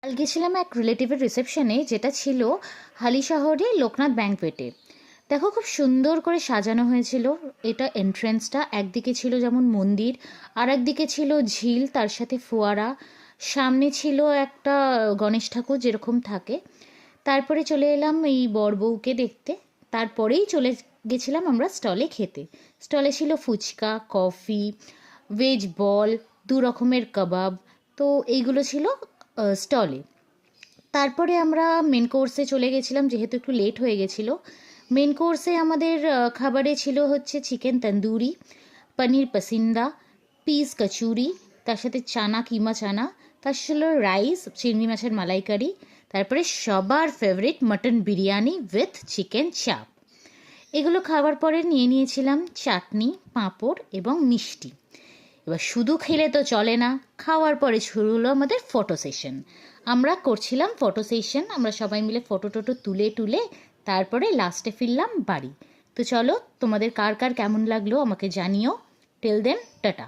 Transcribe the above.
কাল গেছিলাম এক রিলেটিভের রিসেপশনে, যেটা ছিল হালিশহরে লোকনাথ ব্যাংকোয়েটে। দেখো, খুব সুন্দর করে সাজানো হয়েছিল। এটা এন্ট্রেন্সটা, একদিকে ছিল যেমন মন্দির, আর একদিকে ছিল ঝিল, তার সাথে ফোয়ারা। সামনে ছিল একটা গণেশ ঠাকুর যেরকম থাকে। তারপরে চলে এলাম এই বর বউকে দেখতে। তারপরেই চলে গেছিলাম আমরা স্টলে খেতে। স্টলে ছিল ফুচকা, কফি, ভেজ বল, দু রকমের কাবাব। তো এইগুলো ছিল স্টলে। তারপরে আমরা মেন কোর্সে চলে গেছিলাম, যেহেতু একটু লেট হয়ে গেছিলো। মেন কোর্সে আমাদের খাবারে ছিল হচ্ছে চিকেন তন্দুরি, পনির পাসিন্দা, পিস কচুরি, তার সাথে চানা, কিমা চানা, তার ছিল রাইস, চিংড়ি মাছের মালাইকারি, তারপরে সবার favourite mutton biryani with chicken চাপ। এগুলো খাবার পরে নিয়েছিলাম চাটনি, পাঁপড় এবং মিষ্টি। এবার শুধু খেলে তো চলে না, খাওয়ার পরে শুরু হলো আমাদের ফটো সেশন। আমরা করছিলাম ফটো সেশন, আমরা সবাই মিলে ফটো টটো তুলে তুলে তারপরে লাস্টে ফিরলাম বাড়ি। তো চলো, তোমাদের কার কার কেমন লাগলো আমাকে জানিও। Till then, tata.